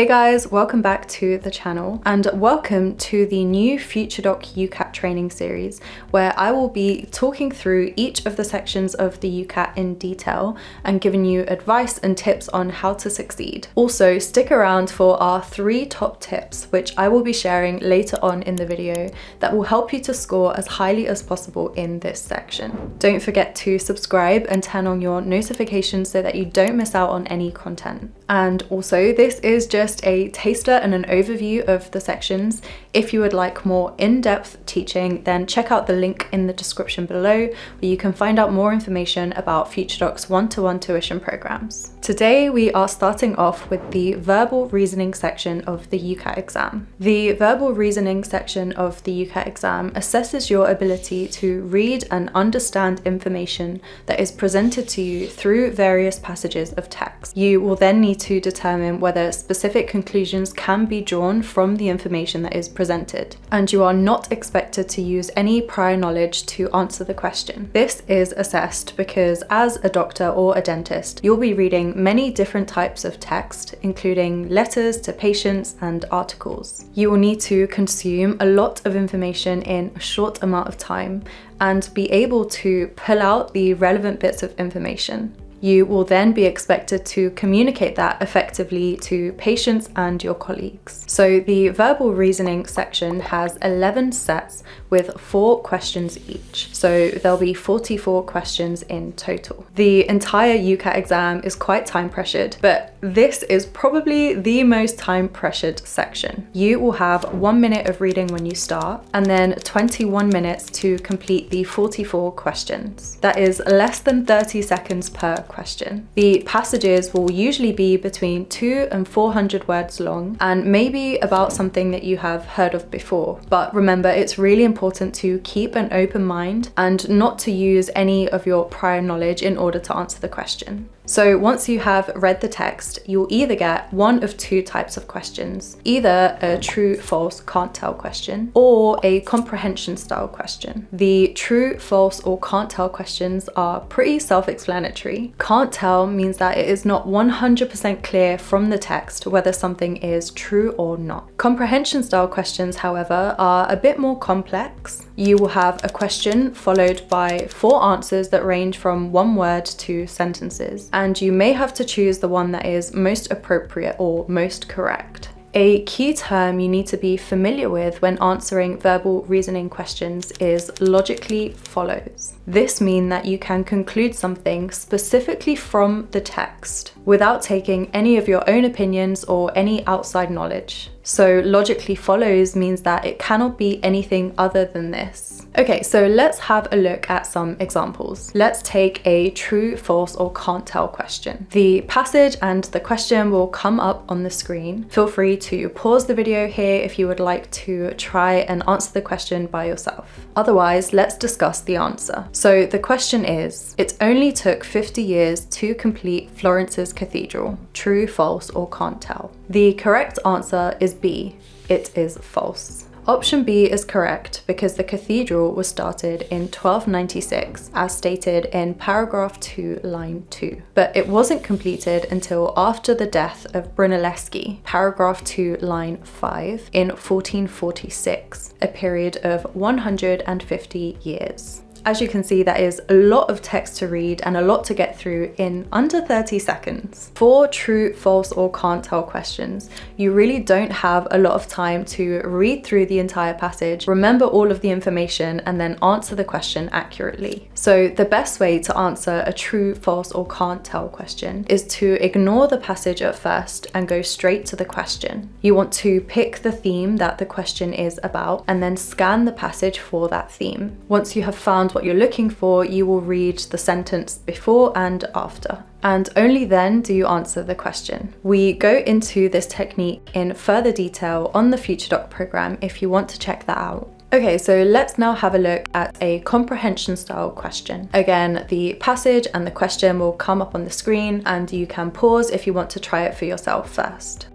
Hey guys, welcome back to the channel and welcome to the new FutureDoc UCAT training series where I will be talking through each of the sections of the UCAT in detail and giving you advice and tips on how to succeed. Also, stick around for our 3 top tips which I will be sharing later on in the video that will help you to score as highly as possible in this section. Don't forget to subscribe and turn on your notifications so that you don't miss out on any content. And also, this is just a taster and an overview of the sections. If you would like more in-depth teaching, then check out the link in the description below where you can find out more information about FutureDoc's one-to-one tuition programs. Today, we are starting off with the verbal reasoning section of the UCAT exam. The verbal reasoning section of the UCAT exam assesses your ability to read and understand information that is presented to you through various passages of text. You will then need to determine whether specific conclusions can be drawn from the information that is presented, and you are not expected to use any prior knowledge to answer the question. This is assessed because as a doctor or a dentist, you'll be reading many different types of text, including letters to patients and articles. You will need to consume a lot of information in a short amount of time and be able to pull out the relevant bits of information. You will then be expected to communicate that effectively to patients and your colleagues. So the verbal reasoning section has 11 sets with 4 questions each. So there'll be 44 questions in total. The entire UCAT exam is quite time pressured, but this is probably the most time pressured section. You will have 1 minute of reading when you start, and then 21 minutes to complete the 44 questions. That is less than 30 seconds per question. The passages will usually be between 200 and 400 words long and maybe about something that you have heard of before. But remember, it's really important to keep an open mind and not to use any of your prior knowledge in order to answer the question. So once you have read the text, you'll either get one of 2 types of questions, either a true, false, can't tell question or a comprehension style question. The true, false, or can't tell questions are pretty self-explanatory. Can't tell means that it is not 100% clear from the text whether something is true or not. Comprehension style questions, however, are a bit more complex. You will have a question followed by 4 answers that range from 1 word to sentences, and you may have to choose the one that is most appropriate or most correct. A key term you need to be familiar with when answering verbal reasoning questions is logically follows. This means that you can conclude something specifically from the text without taking any of your own opinions or any outside knowledge. So logically follows means that it cannot be anything other than this. Okay, so let's have a look at some examples. Let's take a true, false, or can't tell question. The passage and the question will come up on the screen. Feel free to pause the video here if you would like to try and answer the question by yourself. Otherwise, let's discuss the answer. So the question is, it only took 50 years to complete Florence's cathedral. True, false, or can't tell? The correct answer is B. It is false. Option B is correct because the cathedral was started in 1296 as stated in paragraph 2, line 2. But it wasn't completed until after the death of Brunelleschi, paragraph 2, line 5, in 1446, a period of 150 years. As you can see, that is a lot of text to read and a lot to get through in under 30 seconds. For true, false, or can't tell questions, you really don't have a lot of time to read through the entire passage, remember all of the information, and then answer the question accurately. So the best way to answer a true, false, or can't tell question is to ignore the passage at first and go straight to the question. You want to pick the theme that the question is about and then scan the passage for that theme. Once you have found what you're looking for, you will read the sentence before and after. And only then do you answer the question. We go into this technique in further detail on the FutureDoc program if you want to check that out. Okay, so let's now have a look at a comprehension style question. Again, the passage and the question will come up on the screen and you can pause if you want to try it for yourself first.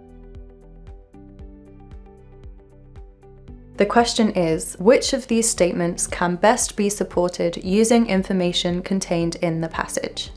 The question is, which of these statements can best be supported using information contained in the passage?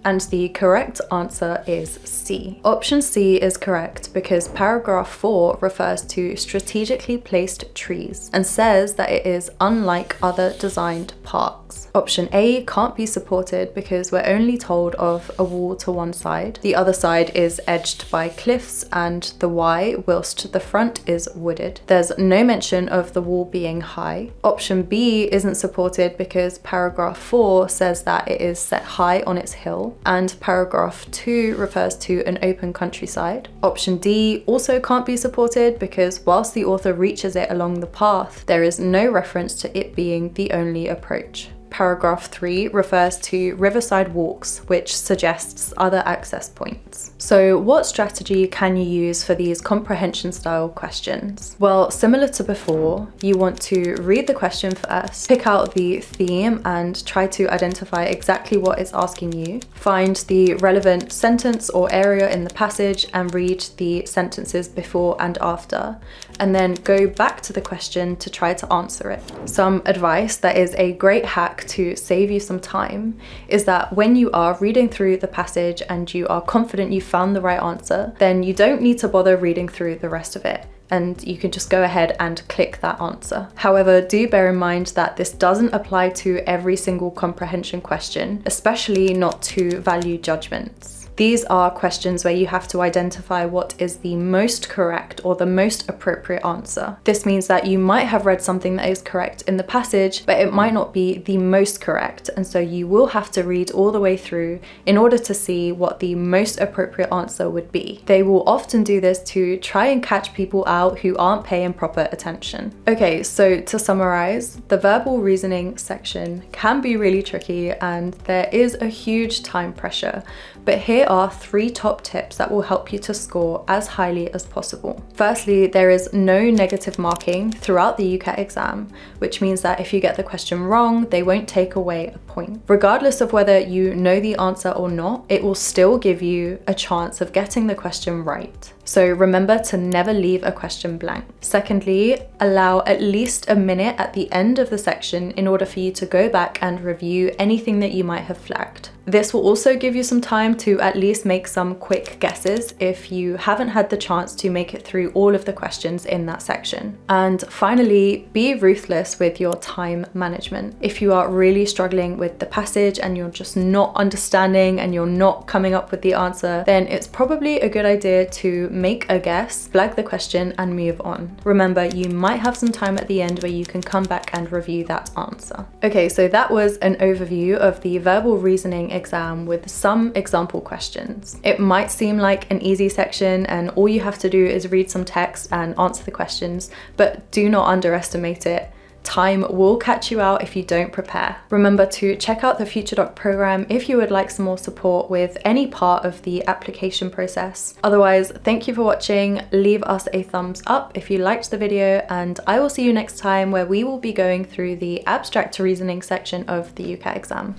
And the correct answer is C. Option C is correct because paragraph 4 refers to strategically placed trees and says that it is unlike other designed parks. Option A can't be supported because we're only told of a wall to one side. The other side is edged by cliffs and the Y, whilst the front is wooded. There's no mention of the wall being high. Option B isn't supported because paragraph 4 says that it is set high on its hill, and paragraph 2 refers to an open countryside. Option D also can't be supported because whilst the author reaches it along the path, there is no reference to it being the only approach. Paragraph 3 refers to riverside walks, which suggests other access points. So what strategy can you use for these comprehension style questions? Well, similar to before, you want to read the question first, pick out the theme and try to identify exactly what it's asking you, find the relevant sentence or area in the passage and read the sentences before and after, and then go back to the question to try to answer it. Some advice that is a great hack to save you some time is that when you are reading through the passage and you are confident you found the right answer, then you don't need to bother reading through the rest of it, and you can just go ahead and click that answer. However, do bear in mind that this doesn't apply to every single comprehension question, especially not to value judgments. These are questions where you have to identify what is the most correct or the most appropriate answer. This means that you might have read something that is correct in the passage, but it might not be the most correct, and so you will have to read all the way through in order to see what the most appropriate answer would be. They will often do this to try and catch people out who aren't paying proper attention. Okay, so to summarize, the verbal reasoning section can be really tricky and there is a huge time pressure, but here are 3 top tips that will help you to score as highly as possible. Firstly, there is no negative marking throughout the UCAT exam, which means that if you get the question wrong, they won't take away a point. Regardless of whether you know the answer or not, it will still give you a chance of getting the question right. So remember to never leave a question blank. Secondly, allow at least a minute at the end of the section in order for you to go back and review anything that you might have flagged. This will also give you some time to at least make some quick guesses if you haven't had the chance to make it through all of the questions in that section. And finally, be ruthless with your time management. If you are really struggling with the passage and you're just not understanding and you're not coming up with the answer, then it's probably a good idea to make a guess, flag the question and move on. Remember, you might have some time at the end where you can come back and review that answer. Okay, so that was an overview of the verbal reasoning exam with some example questions. It might seem like an easy section and all you have to do is read some text and answer the questions, but do not underestimate it. Time will catch you out if you don't prepare. Remember to check out the FutureDoc program if you would like some more support with any part of the application process. Otherwise, thank you for watching. Leave us a thumbs up if you liked the video, and I will see you next time where we will be going through the abstract reasoning section of the UCAT exam.